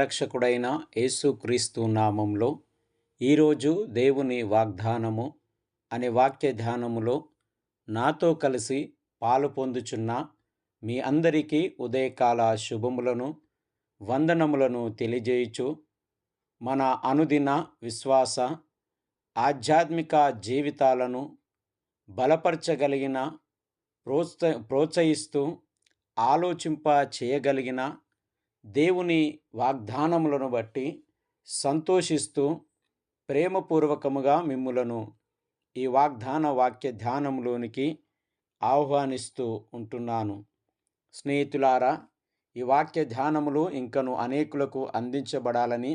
రక్షకుడైన యేసుక్రీస్తు నామంలో ఈరోజు దేవుని వాగ్దానము అనే వాక్య ధ్యానములో నాతో కలిసి పాలు పొందుచున్న మీ అందరికీ ఉదయకాల శుభములను వందనములను తెలియజేయుచు మన అనుదిన విశ్వాస ఆధ్యాత్మిక జీవితాలను బలపరచగలిగిన ప్రోత్సహిస్తూ ఆలోచింప చేయగలిగిన దేవుని వాగ్దానములను బట్టి సంతోషిస్తూ ప్రేమపూర్వకముగా మిమ్ములను ఈ వాగ్దాన వాక్య ధ్యానంలోనికి ఆహ్వానిస్తూ ఉంటున్నాను. స్నేహితులారా, ఈ వాక్య ధ్యానములు ఇంకను అనేకులకు అందించబడాలని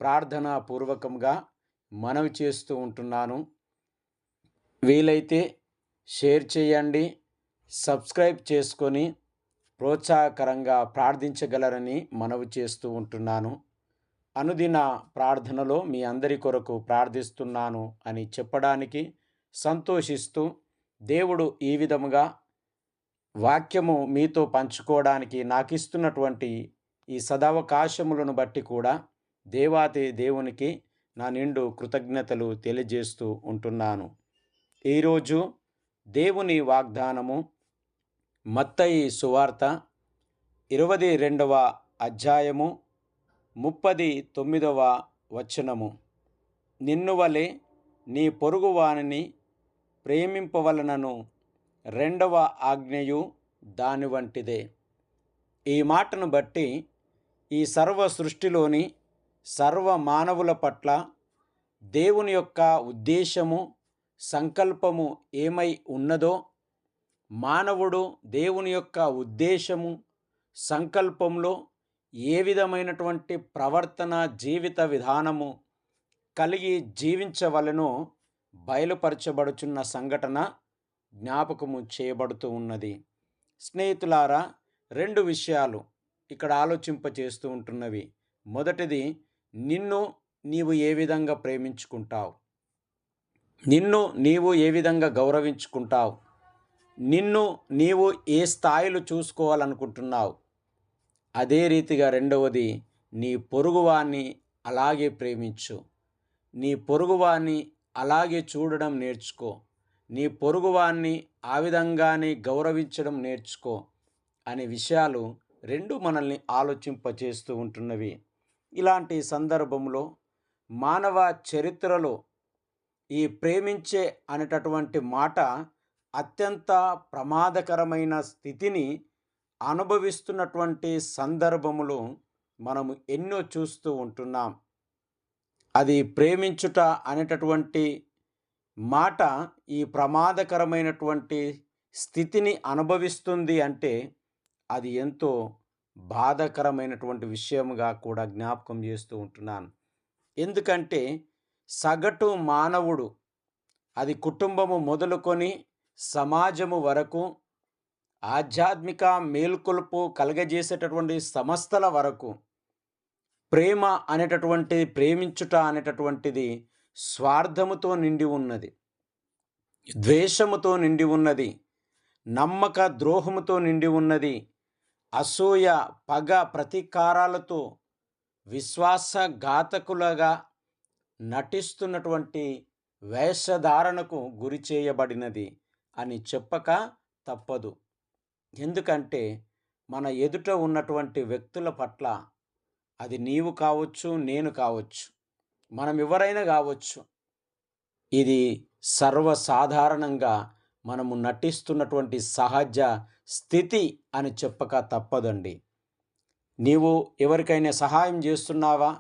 ప్రార్థనా పూర్వకంగా మనవి చేస్తూ ఉంటున్నాను. వీలైతే షేర్ చేయండి, సబ్స్క్రైబ్ చేసుకొని ప్రోత్సాహకరంగా ప్రార్థించగలరని మనవి చేస్తూ ఉంటున్నాను. అనుదిన ప్రార్థనలో మీ అందరి కొరకు ప్రార్థిస్తున్నాను అని చెప్పడానికి సంతోషిస్తూ, దేవుడు ఈ విధముగా వాక్యము మీతో పంచుకోవడానికి నాకు ఇస్తున్నటువంటి ఈ సదవకాశములను బట్టి కూడా దేవాతి దేవునికి నా నిండు కృతజ్ఞతలు తెలియజేస్తూ ఉంటున్నాను. ఈరోజు దేవుని వాగ్దానము మత్తయి సువార్త 22వ అధ్యాయము 39వ వచనము. నిన్ను వలె నీ పొరుగువానిని ప్రేమింపవలనను రెండవ ఆజ్ఞయు దాని వంటిదే. ఈ మాటను బట్టి ఈ సర్వ సృష్టిలోని సర్వ మానవుల పట్ల దేవుని యొక్క ఉద్దేశము, సంకల్పము ఏమై ఉన్నదో, మానవుడు దేవుని యొక్క ఉద్దేశము, సంకల్పంలో ఏ విధమైనటువంటి ప్రవర్తన, జీవిత విధానము కలిగి జీవించవలెనో బయలుపరచబడుచున్న సంఘటన జ్ఞాపకము చేయబడుతూ ఉన్నది. స్నేహితులారా, 2 విషయాలు ఇక్కడ ఆలోచింపచేస్తూ ఉంటున్నవి. మొదటిది, నిన్ను నీవు ఏ విధంగా ప్రేమించుకుంటావు, నిన్ను నీవు ఏ విధంగా గౌరవించుకుంటావు, నిన్ను నీవు ఏ స్థాయిలో చూసుకోవాలనుకుంటున్నావు. అదే రీతిగా రెండవది, నీ పొరుగువాన్ని అలాగే ప్రేమించు, నీ పొరుగువాన్ని అలాగే చూడడం నేర్చుకో, నీ పొరుగువాన్ని ఆ విధంగానే గౌరవించడం నేర్చుకో అనే విషయాలు 2 మనల్ని ఆలోచింపచేస్తూ ఉంటున్నవి. ఇలాంటి సందర్భంలో మానవ చరిత్రలో ఈ ప్రేమించే అనేటటువంటి మాట అత్యంత ప్రమాదకరమైన స్థితిని అనుభవిస్తున్నటువంటి సందర్భములు మనము ఎన్నో చూస్తూ ఉంటున్నాం. అది ప్రేమించుట అనేటటువంటి మాట ఈ ప్రమాదకరమైనటువంటి స్థితిని అనుభవిస్తుంది అంటే అది ఎంతో బాధాకరమైనటువంటి విషయముగా కూడా జ్ఞాపకం చేస్తూ ఉంటున్నాను. ఎందుకంటే సగటు మానవుడు, అది కుటుంబము మొదలుకొని సమాజము వరకు, ఆధ్యాత్మిక మేల్కొలుపు కలగజేసేటటువంటి సంస్థల వరకు ప్రేమ అనేటటువంటిది, ప్రేమించుట అనేటటువంటిది స్వార్థముతో నిండి ఉన్నది, ద్వేషముతో నిండి ఉన్నది, నమ్మక ద్రోహముతో నిండి ఉన్నది, అసూయ, పగ, ప్రతీకారాలతో విశ్వాసఘాతకులుగా నటిస్తున్నటువంటి వేషధారణకు గురి చేయబడినది అని చెప్పక తప్పదు. ఎందుకంటే మన ఎదుట ఉన్నటువంటి వ్యక్తుల పట్ల, అది నీవు కావచ్చు, నేను కావచ్చు, మనం ఎవరైనా కావచ్చు, ఇది సర్వసాధారణంగా మనము నటిస్తున్నటువంటి సహజ స్థితి అని చెప్పక తప్పదండి. నీవు ఎవరికైనా సహాయం చేస్తున్నావా,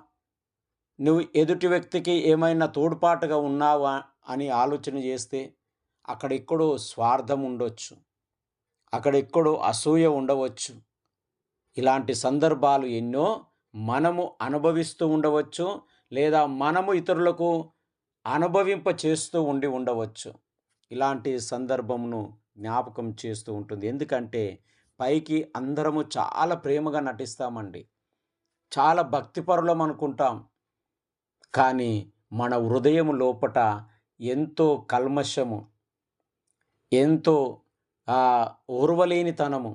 నువ్వు ఎదుటి వ్యక్తికి ఏమైనా తోడ్పాటుగా ఉన్నావా అని ఆలోచన చేస్తే అక్కడెక్కడో స్వార్థం ఉండవచ్చు, అక్కడెక్కడో అసూయ ఉండవచ్చు. ఇలాంటి సందర్భాలు ఎన్నో మనము అనుభవిస్తూ ఉండవచ్చు, లేదా మనము ఇతరులకు అనుభవింప చేస్తూ ఉండవచ్చు. ఇలాంటి సందర్భమును జ్ఞాపకం చేస్తూ ఉంటుంది. ఎందుకంటే పైకి అందరము చాలా ప్రేమగా నటిస్తామండి, చాలా భక్తిపరులం అనుకుంటాం, కానీ మన హృదయం లోపట ఎంతో కల్మషము, ఎంతో ఓర్వలేనితనము,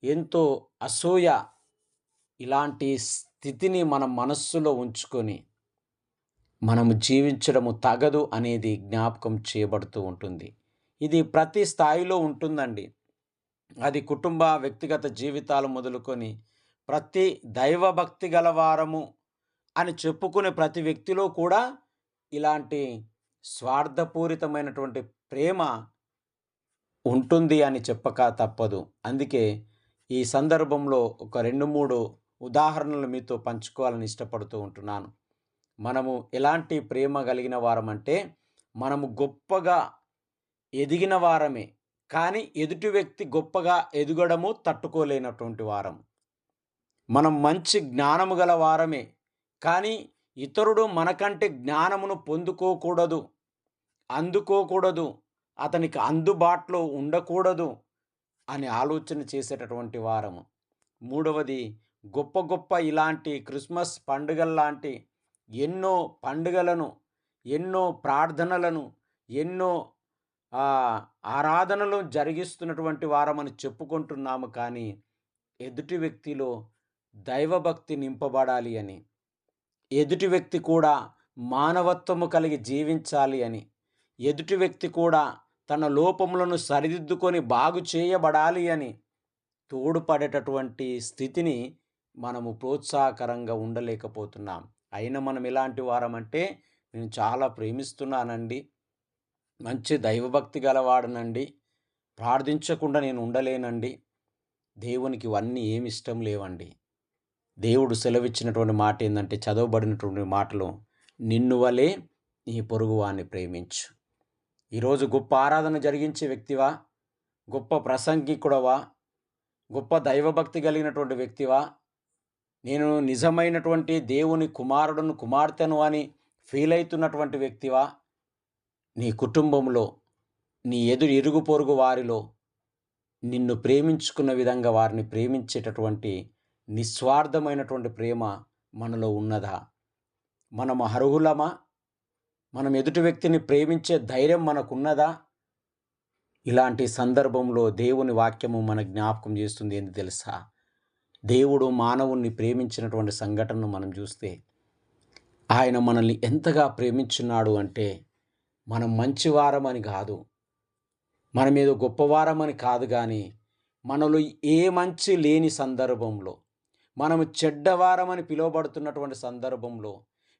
ఎంతో అసూయ, ఇలాంటి స్థితిని మన మనస్సులో ఉంచుకొని మనము జీవించడము తగదు అనేది జ్ఞాపకం చేయబడుతూ ఉంటుంది. ఇది ప్రతి స్థాయిలో ఉంటుందండి. అది కుటుంబ, వ్యక్తిగత జీవితాలు మొదలుకొని ప్రతి దైవభక్తి గలవారము అని చెప్పుకునే ప్రతి వ్యక్తిలో కూడా ఇలాంటి స్వార్థపూరితమైనటువంటి ప్రేమ ఉంటుంది అని చెప్పక తప్పదు. అందుకే ఈ సందర్భంలో ఒక 2, 3 ఉదాహరణలు మీతో పంచుకోవాలని ఇష్టపడుతూ ఉంటున్నాను. మనము ఎలాంటి ప్రేమ కలిగిన వారమంటే, మనము గొప్పగా ఎదిగిన వారమే. కానీ ఎదుటి వ్యక్తి గొప్పగా ఎదగడము తట్టుకోలేనటువంటి వారం. మనం మంచి జ్ఞానము గల వారమే. కానీ ఇతరుడు మనకంటే జ్ఞానమును పొందుకోకూడదు, అందుకోకూడదు, అతనికి అందుబాటులో ఉండకూడదు అని ఆలోచన చేసేటటువంటి వారము. మూడవది, గొప్ప గొప్ప ఇలాంటి క్రిస్మస్ పండుగల్లాంటి ఎన్నో పండుగలను, ఎన్నో ప్రార్థనలను, ఎన్నో ఆరాధనలు జరిగిస్తున్నటువంటి వారమని చెప్పుకుంటున్నాము. కానీ ఎదుటి వ్యక్తిలో దైవభక్తి నింపబడాలి అని, ఎదుటి వ్యక్తి కూడా మానవత్వము కలిగి జీవించాలి అని, ఎదుటి వ్యక్తి కూడా తన లోపములను సరిదిద్దుకొని బాగు చేయబడాలి అని తోడ్పడేటటువంటి స్థితిని మనము ప్రోత్సాహకరంగా ఉండలేకపోతున్నాం. అయినా మనం ఎలాంటి వారమంటే, నేను చాలా ప్రేమిస్తున్నానండి, మంచి దైవభక్తి గలవాడనండి, ప్రార్థించకుండా నేను ఉండలేనండి. దేవునికి ఇవన్నీ ఏమి ఇష్టం లేవండి. దేవుడు సెలవిచ్చినటువంటి మాట ఏందంటే, చదవబడినటువంటి మాటలు, నిన్ను వలే నీ పొరుగువాన్ని ప్రేమించు. ఈరోజు గొప్ప ఆరాధన జరిగించే వ్యక్తివా, గొప్ప ప్రసంగికుడవా, గొప్ప దైవభక్తి కలిగినటువంటి వ్యక్తివా, నేను నిజమైనటువంటి దేవుని కుమారుడును, కుమార్తెను అని ఫీల్ అవుతున్నటువంటి వ్యక్తివా, నీ కుటుంబంలో, నీ ఇరుగు పొరుగు వారిలో నిన్ను ప్రేమించుకున్న విధంగా వారిని ప్రేమించేటటువంటి నిస్వార్థమైనటువంటి ప్రేమ మనలో ఉన్నదా? మనము అర్హులమా? మనం ఎదుటి వ్యక్తిని ప్రేమించే ధైర్యం మనకున్నదా? ఇలాంటి సందర్భంలో దేవుని వాక్యము మన జ్ఞాపకం చేస్తుంది ఏంటి తెలుసా? దేవుడు మానవుణ్ణి ప్రేమించినటువంటి సంఘటనను మనం చూస్తే, ఆయన మనల్ని ఎంతగా ప్రేమించున్నాడు అంటే, మనం మంచివారమని కాదు, మనమేదో గొప్పవారమని కాదు, కానీ మనలో ఏ మంచి లేని సందర్భంలో, మనము చెడ్డవారమని పిలువబడుతున్నటువంటి సందర్భంలో,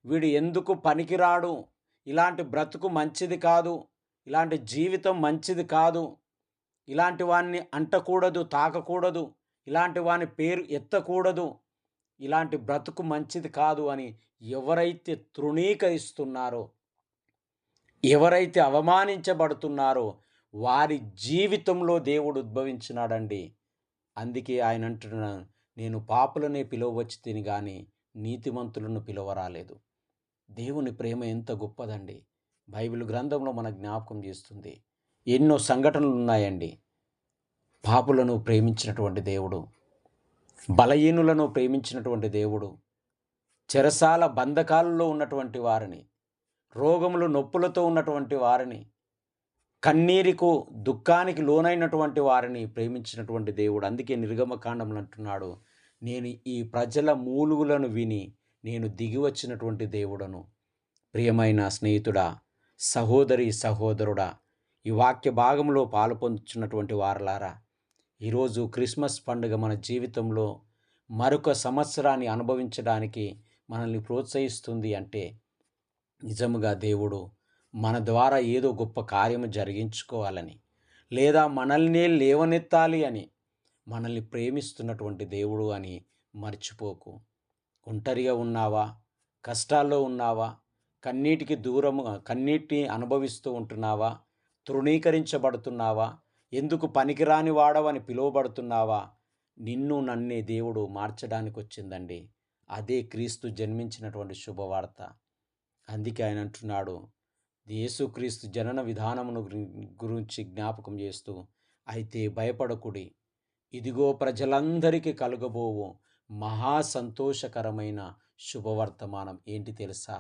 వీడు ఎందుకు పనికిరాడు, ఇలాంటి బ్రతుకు మంచిది కాదు, ఇలాంటి జీవితం మంచిది కాదు, ఇలాంటి వాడిని అంటకూడదు, తాకకూడదు, ఇలాంటి వాని పేరు ఎత్తకూడదు, ఇలాంటి బ్రతుకు మంచిది కాదు అని ఎవరైతే తృణీకరిస్తున్నారో, ఎవరైతే అవమానించబడుతున్నారో వారి జీవితంలో దేవుడు ఉద్భవించినాడండి. అందుకే ఆయన అంటున్నాడు, నేను పాపులనే పిలువవచ్చి తిని కానీ నీతిమంతులను పిలువరాలేదు. దేవుని ప్రేమ ఎంత గొప్పదండి. బైబిల్ గ్రంథంలో మన జ్ఞాపకం చేస్తుంది. ఎన్నో సంఘటనలు ఉన్నాయండి. పాపులను ప్రేమించినటువంటి దేవుడు, బలహీనులను ప్రేమించినటువంటి దేవుడు, చెరసాల బంధకాలలో ఉన్నటువంటి వారిని, రోగములు నొప్పులతో ఉన్నటువంటి వారిని, కన్నీరుకు దుఃఖానికి లోనైనటువంటి వారిని ప్రేమించినటువంటి దేవుడు. అందుకే నిర్గమకాండంలో అంటున్నాడు, నేను ఈ ప్రజల మూలుగులను విని నేను దిగి వచ్చినటువంటి దేవుడను. ప్రియమైన స్నేహితుడా, సహోదరి, సహోదరుడా, ఈ వాక్య భాగంలో పాలు పొందుతున్నటువంటి వారలారా, ఈరోజు క్రిస్మస్ పండుగ మన జీవితంలో మరొక సంవత్సరాన్ని అనుభవించడానికి మనల్ని ప్రోత్సహిస్తుంది అంటే, నిజముగా దేవుడు మన ద్వారా ఏదో గొప్ప కార్యము జరిగించుకోవాలని, లేదా మనల్ని లేవనెత్తాలి అని మనల్ని ప్రేమిస్తున్నటువంటి దేవుడు అని మర్చిపోకు. ఒంటరిగా ఉన్నావా? కష్టాల్లో ఉన్నావా? కన్నీటిని అనుభవిస్తూ ఉంటున్నావా? తృణీకరించబడుతున్నావా? ఎందుకు పనికిరాని వాడవని పిలువబడుతున్నావా? నిన్ను నన్నే దేవుడు మార్చడానికి వచ్చిందండి. అదే క్రీస్తు జన్మించినటువంటి శుభవార్త. అందుకే ఆయన అంటున్నాడు, యేసుక్రీస్తు జనన విధానమును గురించి జ్ఞాపకం చేస్తూ, అయితే భయపడకుడి, ఇదిగో ప్రజలందరికీ కలుగబోవు మహా సంతోషకరమైన శుభవర్తమానం ఏంటి తెలుసా?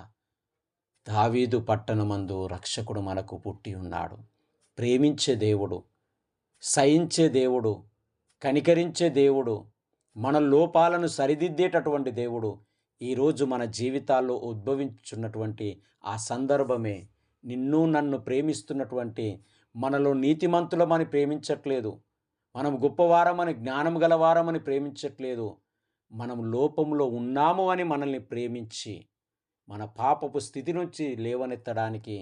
దావీదు పట్టణమందు రక్షకుడు మనకు పుట్టి ఉన్నాడు. ప్రేమించే దేవుడు, సహించే దేవుడు, కనికరించే దేవుడు, మన లోపాలను సరిదిద్దేటటువంటి దేవుడు ఈరోజు మన జీవితాల్లో ఉద్భవించున్నటువంటి ఆ సందర్భమే నిన్ను నన్ను ప్రేమిస్తున్నటువంటి మనలో నీతిమంతులమని ప్రేమించట్లేదు. మనం గొప్పవారమని, జ్ఞానం గలవారమని ప్రేమించట్లేదు. మనం లోపంలో ఉన్నాము అని మనల్ని ప్రేమించి, మన పాపపు స్థితి నుంచి లేవనెత్తడానికి,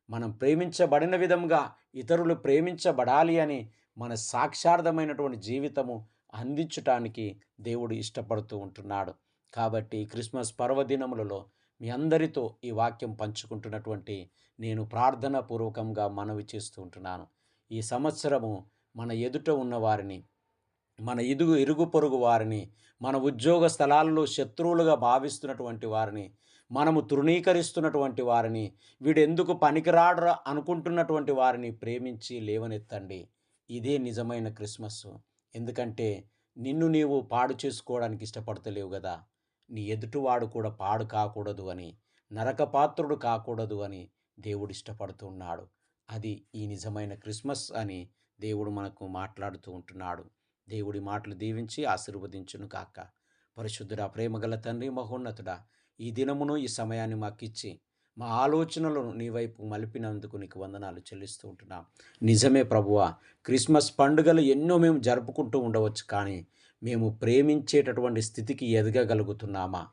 మనం ప్రేమించబడిన విధంగా ఇతరులు ప్రేమించబడాలి అని మన సాక్షార్థమైనటువంటి జీవితము అందించటానికి దేవుడు ఇష్టపడుతూ ఉంటున్నాడు. కాబట్టి క్రిస్మస్ పర్వదినములలో మీ అందరితో ఈ వాక్యం పంచుకుంటున్నటువంటి నేను ప్రార్థనా పూర్వకంగా మనవి చేస్తూ ఉంటున్నాను. ఈ సంవత్సరము మన ఎదుట ఉన్న వారిని, మన ఇరుగు పొరుగు వారిని, మన ఉద్యోగ స్థలాల్లో శత్రువులుగా భావిస్తున్నటువంటి వారిని, మనము తృణీకరిస్తున్నటువంటి వారిని, వీడెందుకు పనికిరాడురా అనుకుంటున్నటువంటి వారిని ప్రేమించి లేవనెత్తండి. ఇదే నిజమైన క్రిస్మస్సు. ఎందుకంటే నిన్ను నీవు పాడు చేసుకోవడానికి ఇష్టపడతలేవు గదా! నీ ఎదుటివాడు కూడా పాడు కాకూడదు అని, నరకపాత్రుడు కాకూడదు అని దేవుడు ఇష్టపడుతూ ఉన్నాడు. అది ఈ నిజమైన క్రిస్మస్ అని దేవుడు మనకు మాట్లాడుతూ ఉంటున్నాడు. దేవుడి మాటలు దీవించి ఆశీర్వదించును కాక. పరిశుద్ధుడా, ప్రేమగల తండ్రి, మహోన్నతుడా, ఈ దినమును ఈ సమయాన్ని మాకిచ్చి మా ఆలోచనలను నీ వైపు మలిపినందుకు నీకు వందనాలు చెల్లిస్తూ ఉంటున్నాం. నిజమే ప్రభువా, క్రిస్మస్ పండుగలు ఎన్నో మేము జరుపుకుంటూ ఉండవచ్చు, కానీ మేము ప్రేమించేటటువంటి స్థితికి ఎదగగలుగుతున్నామా?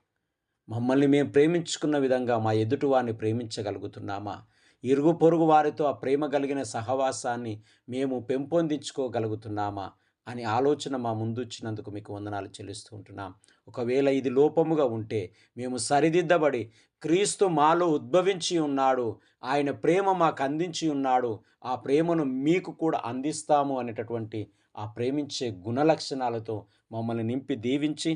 మమ్మల్ని మేము ప్రేమించుకున్న విధంగా మా ఎదుటి వారిని ప్రేమించగలుగుతున్నామా? ఇరుగు పొరుగు వారితో ఆ ప్రేమ కలిగిన సహవాసాన్ని మేము పెంపొందించుకోగలుగుతున్నామా అని ఆలోచన మా ముందుచ్చినందుకు మీకు వందనాలు చెల్లిస్తూ ఉంటున్నాం. ఒకవేళ ఇది లోపముగా ఉంటే మేము సరిదిద్దబడి క్రీస్తు మాలో ఉద్భవించి ఉన్నాడు, ఆయన ప్రేమ మాకు అందించి ఉన్నాడు, ఆ ప్రేమను మీకు కూడా అందిస్తాము అనేటటువంటి ఆ ప్రేమించే గుణలక్షణాలతో మమ్మల్ని నింపి దీవించి,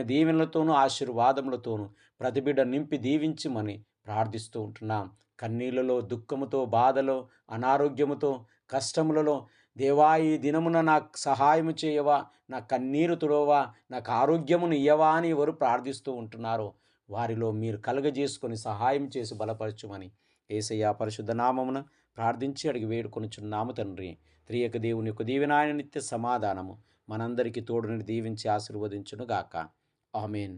దీవెనలతోనూ ఆశీర్వాదములతోనూ ప్రతి బిడ్డ నింపి దీవించమని ప్రార్థిస్తూ ఉంటున్నాం. కన్నీళ్లలో, దుఃఖముతో, బాధలో, అనారోగ్యముతో, కష్టములలో దేవా ఈ దినమున నాకు సహాయము చేయవా, నా కన్నీరు తుడవా, నాకు ఆరోగ్యమును ఇయ్యవా అని ఎవరు ప్రార్థిస్తూ ఉంటున్నారో వారిలో మీరు కలుగజేసుకొని సహాయం చేసి బలపరచుమని యేసయ్య పరిశుద్ధ నామమున ప్రార్థించి అడిగి వేడుకొనుచున్నాము తండ్రి. త్రియక దేవుని యొక్క దీవెన, నిత్య సమాధానము మనందరికీ తోడుని దీవించి ఆశీర్వదించును గాక. ఆమేన్.